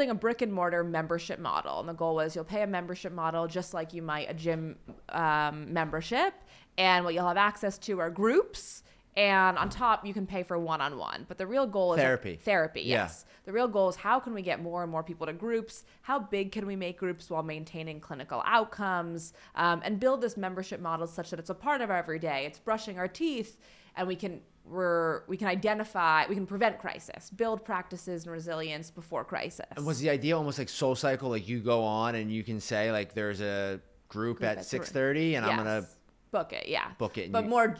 a brick and mortar membership model. And the goal was you'll pay a membership model just like you might a gym membership. And what you'll have access to are groups. And on top, you can pay for one-on-one. But the real goal is therapy, yes. Yeah. The real goal is how can we get more and more people to groups? How big can we make groups while maintaining clinical outcomes? And build this membership model such that it's a part of our everyday. It's brushing our teeth, and we can prevent crisis, build practices and resilience before crisis. And was the idea almost like Soul Cycle? Like, you go on and you can say, like, there's a group at 6:30, and I'm gonna book it. Yeah, book it. But more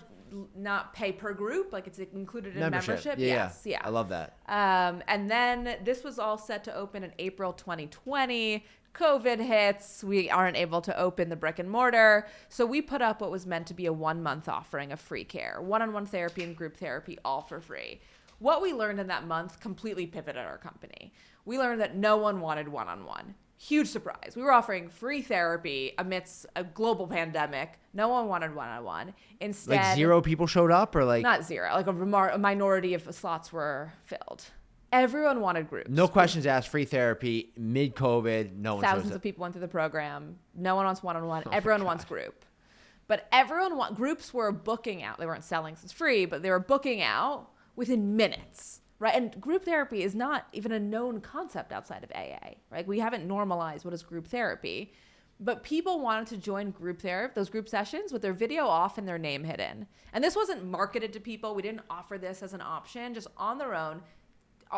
not pay per group, like it's included in membership. Yes, yeah. I love that. And then this was all set to open in April 2020. COVID hits. We aren't able to open the brick and mortar. So we put up what was meant to be a 1-month offering of free care, one-on-one therapy and group therapy, all for free. What we learned in that month completely pivoted our company. We learned that no one wanted one-on-one. Huge surprise. We were offering free therapy amidst a global pandemic. No one wanted one-on-one. Instead, like 0 people showed up, or like not 0, like a minority of slots were filled. Everyone wanted groups. No questions asked. Free therapy mid-COVID. No one shows up. Thousands of people went through the program. No one wants one-on-one. Everyone wants group. But groups were booking out. They weren't selling since free, but they were booking out within minutes. Right. And group therapy is not even a known concept outside of AA. Right. We haven't normalized what is group therapy. But people wanted to join group therapy, those group sessions, with their video off and their name hidden. And this wasn't marketed to people. We didn't offer this as an option. Just on their own,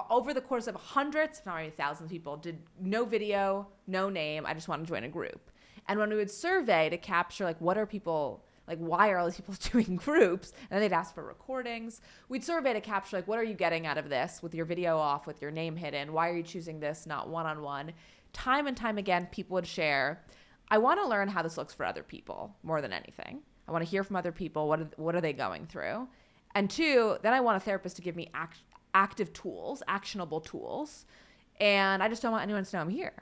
over the course of hundreds, if not even thousands of people, did no video, no name. I just want to join a group. And when we would survey to capture, like, what are people, like, why are all these people doing groups? And they'd ask for recordings. We'd survey to capture, like, what are you getting out of this with your video off, with your name hidden? Why are you choosing this, not one-on-one? Time and time again, people would share, I want to learn how this looks for other people more than anything. I want to hear from other people. What are they going through? And 2, then I want a therapist to give me active tools, actionable tools. And I just don't want anyone to know I'm here.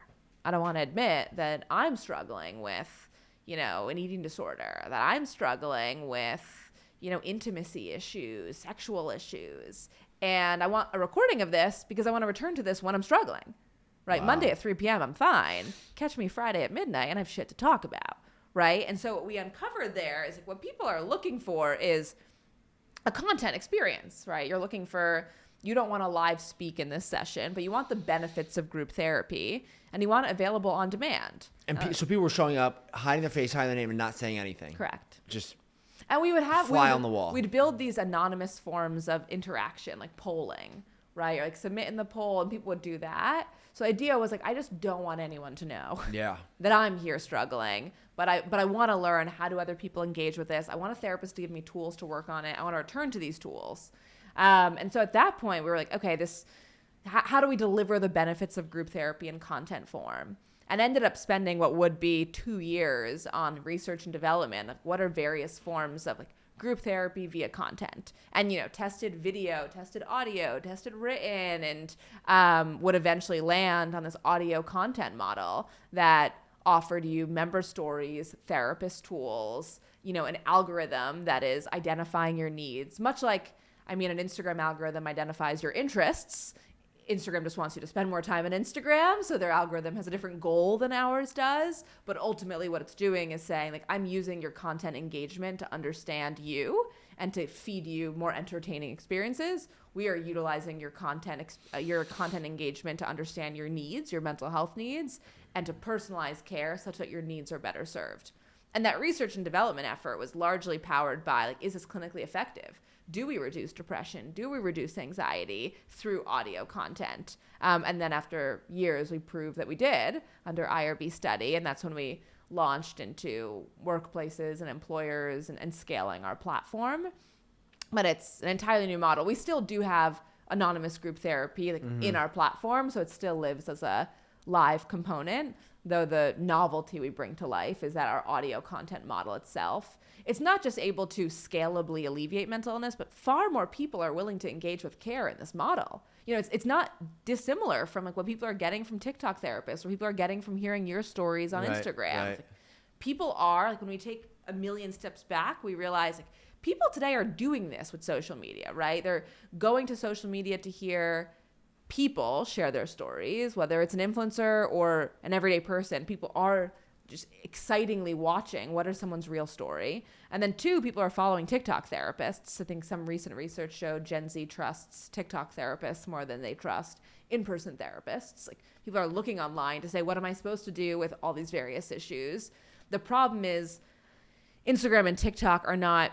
I don't want to admit that I'm struggling with, an eating disorder, that I'm struggling with, intimacy issues, sexual issues. And I want a recording of this because I want to return to this when I'm struggling. Right? Wow. Monday at 3 p.m., I'm fine. Catch me Friday at midnight and I have shit to talk about. Right? And so what we uncovered there is, like, what people are looking for is a content experience, right? You're looking for, you don't want to live speak in this session, but you want the benefits of group therapy, and you want it available on demand. And so people were showing up, hiding their face, hiding their name, and not saying anything. Correct. Just and we would have fly on the wall. We'd build these anonymous forms of interaction, like polling, right? Or like submit in the poll, and people would do that. So the idea was, like, I just don't want anyone to know that I'm here struggling, but I want to learn, how do other people engage with this? I want a therapist to give me tools to work on it. I want to return to these tools. And so at that point, we were like, okay, how do we deliver the benefits of group therapy in content form? And ended up spending what would be 2 years on research and development. Like, what are various forms of, like, group therapy via content? And, tested video, tested audio, tested written, and would eventually land on this audio content model that offered you member stories, therapist tools, an algorithm that is identifying your needs, much like, an Instagram algorithm identifies your interests. Instagram just wants you to spend more time on Instagram, so their algorithm has a different goal than ours does. But ultimately what it's doing is saying, like, I'm using your content engagement to understand you and to feed you more entertaining experiences. We are utilizing your content engagement to understand your needs, your mental health needs, and to personalize care such that your needs are better served. And that research and development effort was largely powered by, like, is this clinically effective? Do we reduce depression? Do we reduce anxiety through audio content? And then after years, we proved that we did under IRB study. And that's when we launched into workplaces and employers and scaling our platform. But it's an entirely new model. We still do have anonymous group therapy, like, in our platform. So it still lives as a live component, though the novelty we bring to life is that our audio content model itself, it's not just able to scalably alleviate mental illness, but far more people are willing to engage with care in this model. It's not dissimilar from, like, what people are getting from TikTok therapists, or people are getting from hearing your stories on Instagram. Right. Like, people are, like, when we take a million steps back, we realize, like, people today are doing this with social media, right? They're going to social media to hear people share their stories, whether it's an influencer or an everyday person. People are just excitingly watching what is someone's real story. And then 2, people are following TikTok therapists. I think some recent research showed Gen Z trusts TikTok therapists more than they trust in-person therapists. Like, people are looking online to say, what am I supposed to do with all these various issues? The problem is Instagram and TikTok are not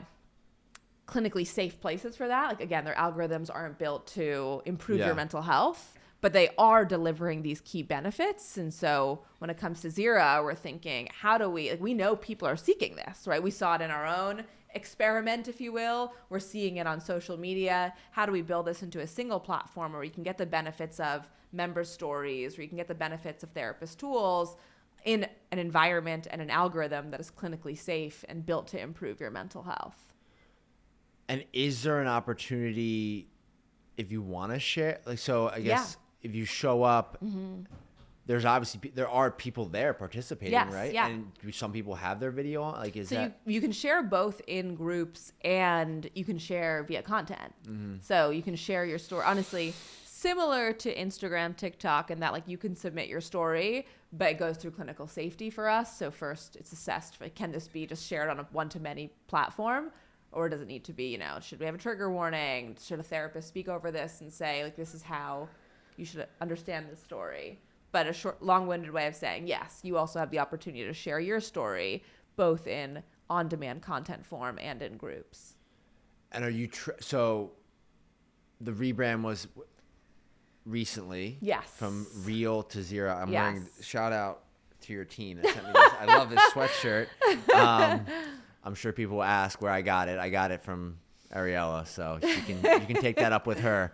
clinically safe places for that. Like, again, their algorithms aren't built to improve your mental health, but they are delivering these key benefits. And so when it comes to Zeera, we're thinking, how do we know people are seeking this, right? We saw it in our own experiment, if you will. We're seeing it on social media. How do we build this into a single platform where you can get the benefits of member stories, where you can get the benefits of therapist tools in an environment and an algorithm that is clinically safe and built to improve your mental health? And is there an opportunity if you want to share? Like, so I guess if you show up, there are people there participating, Yes, right? yeah. And do some people have their video on? Like, You can share both in groups and you can share via content. So you can share your story. Honestly, similar to Instagram, TikTok, and that, like, you can submit your story, but it goes through clinical safety for us. So first it's assessed, like, can this be just shared on a one-to-many platform? Or does it need to be, should we have a trigger warning? Should a therapist speak over this and say, like, this is how you should understand this story? But a short, long-winded way of saying, yes, you also have the opportunity to share your story, both in on-demand content form and in groups. And are you, so the rebrand was recently. Yes. From Real to Zeera. I'm Yes. wearing, shout out to your team that sent me this. I love this sweatshirt. I'm sure people will ask where I got it. I got it from Ariela, so you can take that up with her.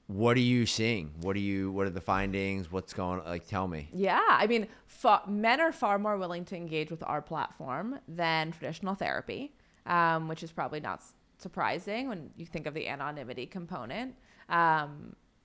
What are you seeing? What are the findings? What's going on? Like, tell me. Yeah. I mean, men are far more willing to engage with our platform than traditional therapy, which is probably not surprising when you think of the anonymity component.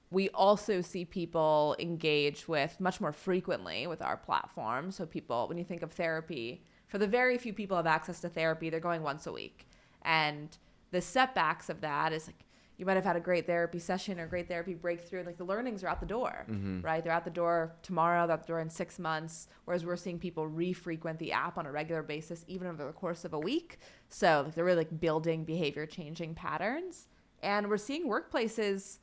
We also see people engage with much more frequently with our platform. So people, when you think of therapy, for the very few people who have access to therapy, they're going once a week. And the setbacks of that is, like, you might have had a great therapy session or a great therapy breakthrough, and, like, the learnings are out the door, right? They're out the door tomorrow, they're out the door in 6 months, whereas we're seeing people re-frequent the app on a regular basis, even over the course of a week. So, like, they're really, like, building behavior-changing patterns. And we're seeing workplaces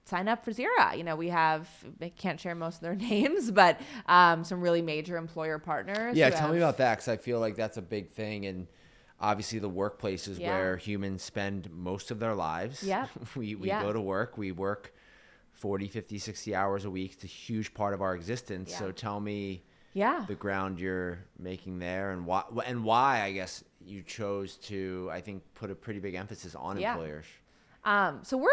sign up for Zeera. We have, I can't share most of their names, but some really major employer partners. Yeah, tell me about that, because I feel like that's a big thing. And obviously the workplace is where humans spend most of their lives. Yeah. we go to work. We work 40, 50, 60 hours a week. It's a huge part of our existence. So tell me the ground you're making there, and why I guess you chose to, I think, put a pretty big emphasis on employers. So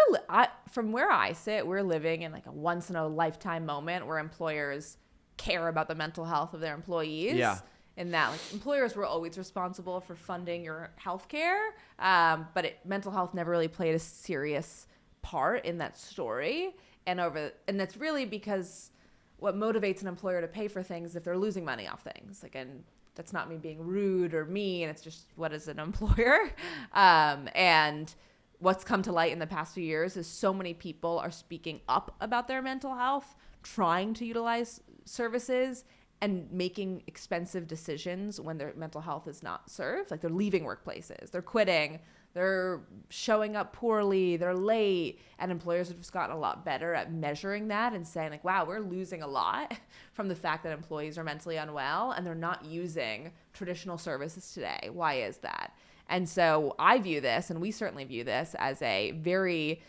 from where I sit, we're living in, like, a once in a lifetime moment where employers care about the mental health of their employees. Yeah. In that, like, employers were always responsible for funding your health care, but mental health never really played a serious part in that story. And that's really because what motivates an employer to pay for things if they're losing money off things. Like, and that's not me being rude or mean. It's just, what is an employer? And what's come to light in the past few years is so many people are speaking up about their mental health, trying to utilize services, and making expensive decisions when their mental health is not served. Like, they're leaving workplaces, they're quitting, they're showing up poorly, they're late. And employers have just gotten a lot better at measuring that and saying, like, wow, we're losing a lot from the fact that employees are mentally unwell and they're not using traditional services today. Why is that? And so I view this, and we certainly view this, as a very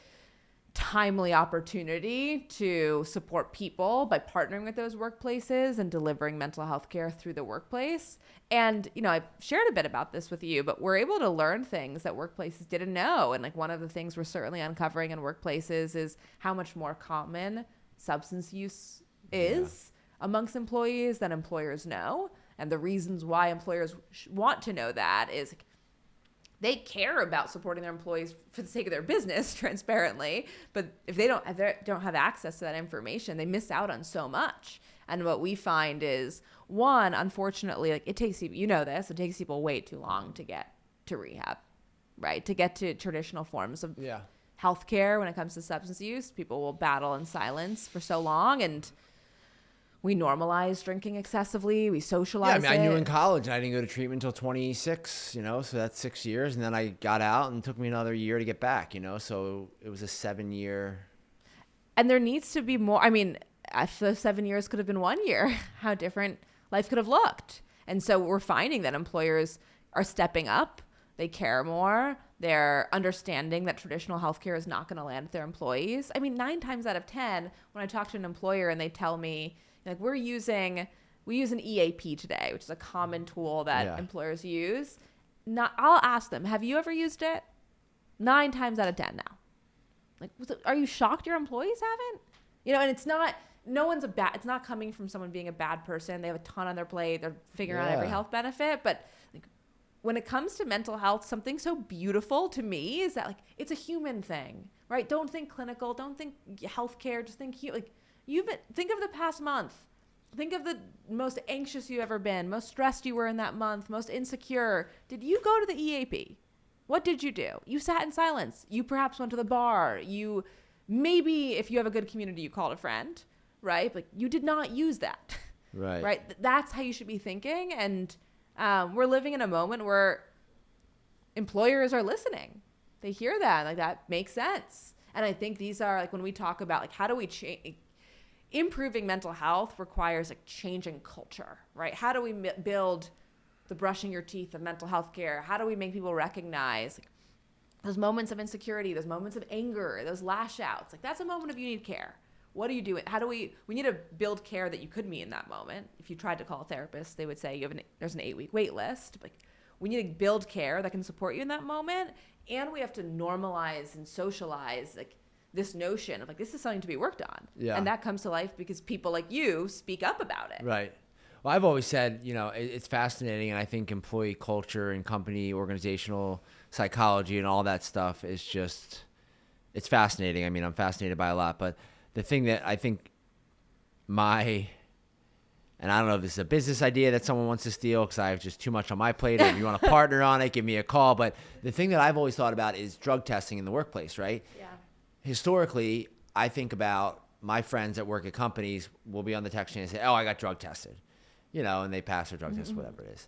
timely opportunity to support people by partnering with those workplaces and delivering mental health care through the workplace. And, I've shared a bit about this with you, but we're able to learn things that workplaces didn't know. And, like, one of the things we're certainly uncovering in workplaces is how much more common substance use is amongst employees than employers know. And the reasons why employers want to know that is, like, they care about supporting their employees for the sake of their business, transparently. But if they don't have access to that information, they miss out on so much. And what we find is, one, unfortunately, like, it takes people, it takes people way too long to get to rehab, right? To get to traditional forms of healthcare when it comes to substance use. People will battle in silence for so long, and we normalize drinking excessively. We socialize I knew in college I didn't go to treatment until 26, so that's 6 years. And then I got out, and it took me another year to get back, so it was a 7-year. And there needs to be more. I mean, if those 7 years could have been 1 year, how different life could have looked. And so we're finding that employers are stepping up. They care more. They're understanding that traditional healthcare is not going to land with their employees. I mean, 9 times out of 10, when I talk to an employer and they tell me, like, we use an EAP today, which is a common tool that employers use. I'll ask them, have you ever used it? 9 times out of 10 now. Like, are you shocked your employees haven't? And it's not, it's not coming from someone being a bad person. They have a ton on their plate. They're figuring out every health benefit. But like, when it comes to mental health, something so beautiful to me is that, like, it's a human thing, right? Don't think clinical. Don't think healthcare. Just think, think of the past month. Think of the most anxious you've ever been, most stressed you were in that month, most insecure. Did you go to the EAP? What did you do? You sat in silence. You perhaps went to the bar. You maybe, if you have a good community, you called a friend, right? Like, you did not use that. Right. Right? That's how you should be thinking. And we're living in a moment where employers are listening. They hear that. Like, that makes sense. And I think these are, like, when we talk about, like, how do we change... Improving mental health requires, like, changing culture, right? How do we build the brushing your teeth of mental health care? How do we make people recognize, like, those moments of insecurity, those moments of anger, those lash outs? Like, that's a moment of you need care. What do you do? We need to build care that you could meet in that moment. If you tried to call a therapist, they would say there's an 8-week wait list. Like, we need to build care that can support you in that moment. And we have to normalize and socialize, like, this notion of, like, this is something to be worked on. Yeah. And that comes to life because people like you speak up about it. Right. Well, I've always said, it's fascinating. And I think employee culture and company organizational psychology and all that stuff is just, it's fascinating. I mean, I'm fascinated by a lot, but the thing that I think and I don't know if this is a business idea that someone wants to steal because I have just too much on my plate, or if you want to partner on it, give me a call. But the thing that I've always thought about is drug testing in the workplace, right? Yeah. Historically, I think about my friends that work at companies will be on the text chain and say, oh, I got drug tested, and they pass their drug test, whatever it is.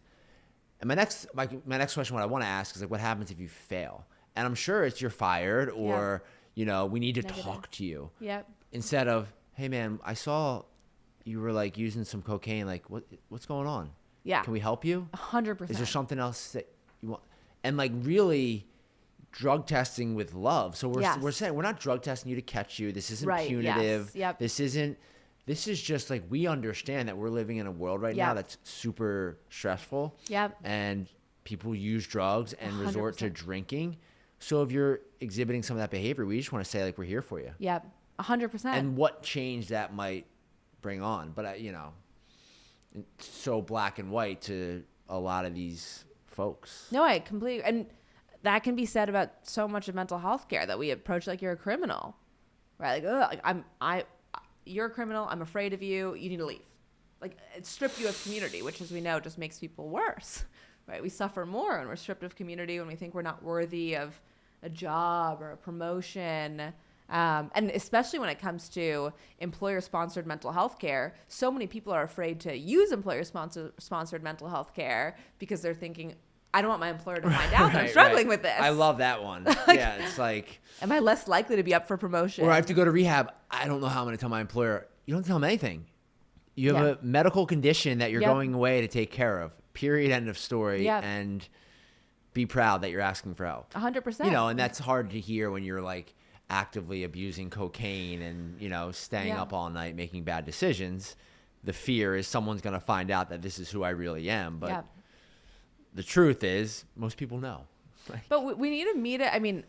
And my next question, what I want to ask is, like, what happens if you fail? And I'm sure it's you're fired or, we need to talk to you. Yep. Instead of, hey, man, I saw you were, like, using some cocaine. Like, what's going on? Yeah. Can we help you? 100%. Is there something else that you want? And, like, really drug testing with love. So we're saying we're not drug testing you to catch you. This isn't punitive. Yes. Yep. This is just, like, we understand that we're living in a world right now that's super stressful. Yep. And people use drugs and 100%. resort to drinking. So if you're exhibiting some of that behavior, we just want to say, like, we're here for you. Yep. 100%. And what change that might bring on. But, it's so black and white to a lot of these folks. No, I completely... And that can be said about so much of mental health care, that we approach like you're a criminal, right? Like, you're a criminal. I'm afraid of you. You need to leave. Like, it strip you of community, which, as we know, just makes people worse, right? We suffer more when we're stripped of community, when we think we're not worthy of a job or a promotion. And especially when it comes to employer-sponsored mental health care, so many people are afraid to use employer-sponsored mental health care because they're thinking, I don't want my employer to find out that I'm struggling with this. I love that one. Yeah, it's like... Am I less likely to be up for promotion? Or I have to go to rehab. I don't know how I'm going to tell my employer. You don't tell them anything. You have a medical condition that you're going away to take care of. Period. End of story. Yep. And be proud that you're asking for help. 100%. And that's hard to hear when you're, like, actively abusing cocaine and, staying up all night making bad decisions. The fear is someone's going to find out that this is who I really am. But the truth is, most people know. But we need to meet it. I mean,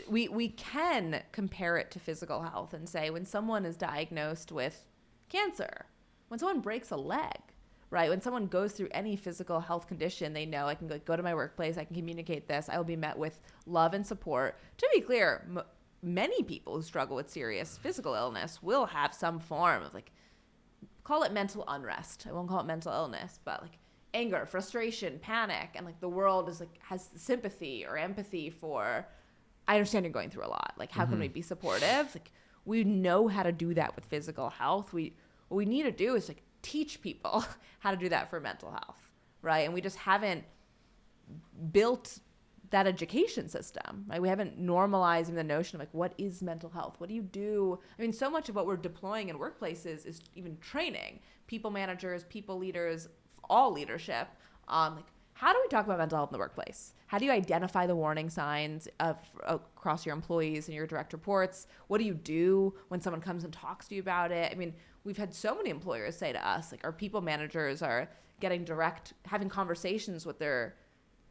we can compare it to physical health and say, when someone is diagnosed with cancer, when someone breaks a leg, right? When someone goes through any physical health condition, they know I can go to my workplace, I can communicate this, I will be met with love and support. To be clear, many people who struggle with serious physical illness will have some form of, like, call it mental unrest. I won't call it mental illness, but, like, anger, frustration, panic, and, like, the world is, like, has sympathy or empathy for, I understand you're going through a lot. Like, how can we be supportive? Like, we know how to do that with physical health. What we need to do is, like, teach people how to do that for mental health, right? And we just haven't built that education system, right? We haven't normalized the notion of, like, what is mental health? What do you do? I mean, so much of what we're deploying in workplaces is even training people managers, people leaders, all leadership on, like, how do we talk about mental health in the workplace? How do you identify the warning signs across your employees and your direct reports? What do you do when someone comes and talks to you about it? I mean, we've had so many employers say to us, like, our people managers are having conversations with their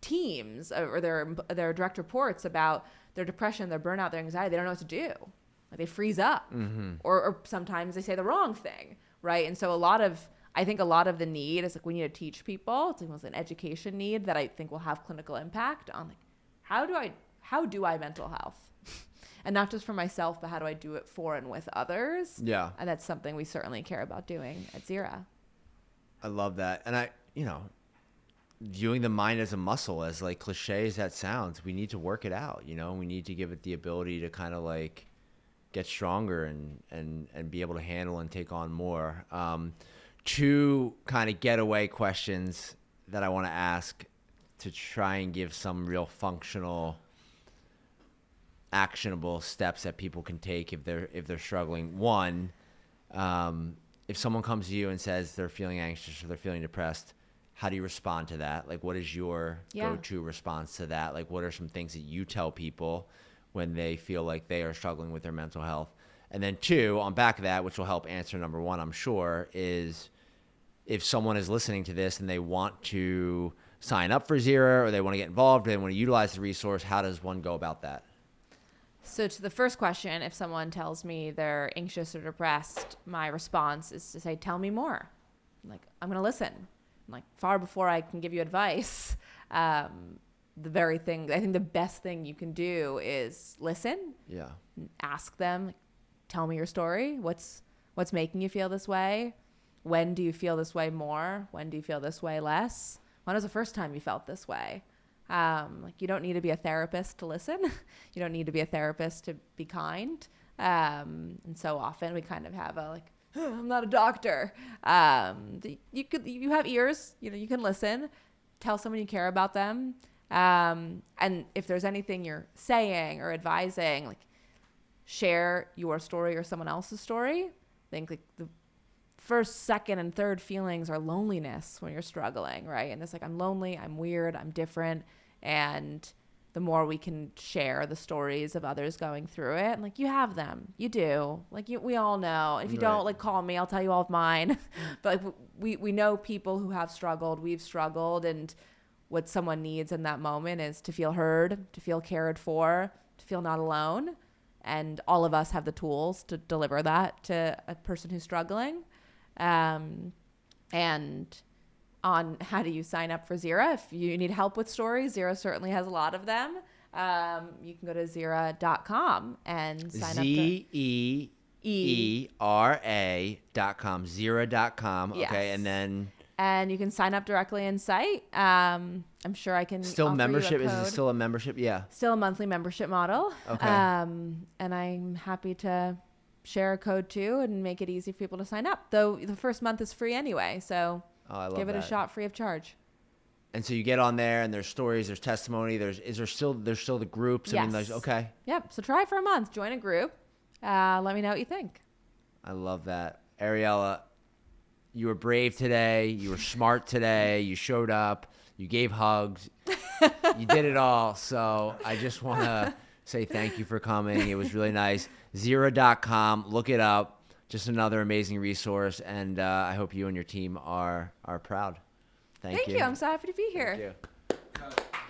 teams or their direct reports about their depression, their burnout, their anxiety. They don't know what to do. Like, they freeze up, or sometimes they say the wrong thing, right? And so I think a lot of the need is like, we need to teach people. It's almost an education need that I think will have clinical impact on, like, how do I mental health, and not just for myself, but how do I do it for and with others? Yeah, and that's something we certainly care about doing at Zeera. I love that, and viewing the mind as a muscle, as like cliche as that sounds, we need to work it out. We need to give it the ability to kind of like get stronger and be able to handle and take on more. Two kind of getaway questions that I want to ask to try and give some real functional, actionable steps that people can take if they're struggling. One, if someone comes to you and says they're feeling anxious or they're feeling depressed, how do you respond to that? Like, what is your go-to response to that? Like, what are some things that you tell people when they feel like they are struggling with their mental health? And then two, on back of that, which will help answer number one, I'm sure, is if someone is listening to this and they want to sign up for Zeera, or they want to get involved, or they want to utilize the resource, how does one go about that? So to the first question, if someone tells me they're anxious or depressed, my response is to say, tell me more. Like, I'm going to listen. Like, far before I can give you advice, I think the best thing you can do is listen. Yeah. Ask them, tell me your story. What's making you feel this way? When do you feel this way more? When do you feel this way less? When was the first time you felt this way? You don't need to be a therapist to listen. You don't need to be a therapist to be kind. And so often we kind of have I'm not a doctor. You have ears, you can listen, tell someone you care about them. And if there's anything you're saying or advising, share your story or someone else's story. I think the first, second, and third feelings are loneliness when you're struggling, right? And it's I'm lonely, I'm weird, I'm different. And the more we can share the stories of others going through it, and you have them, you do, we all know. If you don't, call me, I'll tell you all of mine. But we know people who have struggled, we've struggled, and what someone needs in that moment is to feel heard, to feel cared for, to feel not alone. And all of us have the tools to deliver that to a person who's struggling. And on how do you sign up for Zeera? If you need help with stories, Zeera certainly has a lot of them. You can go to Zeera.com and sign up. Zeera.com. Zeera.com. Yes. Okay. And you can sign up directly in site. I'm sure I can still offer membership. You a code. Is it still a membership? Yeah. Still a monthly membership model. Okay. And I'm happy to share a code too and make it easy for people to sign up. Though the first month is free anyway, so give it a shot free of charge. And so you get on there, and there's stories, there's testimony, there's still the groups. Yes. I mean, okay. Yep. So try for a month, join a group. Let me know what you think. I love that, Ariela. You were brave today. You were smart today. You showed up. You gave hugs. You did it all. So I just want to say thank you for coming. It was really nice. Zeera.com. Look it up. Just another amazing resource. And I hope you and your team are proud. Thank you. I'm so happy to be here. Thank you.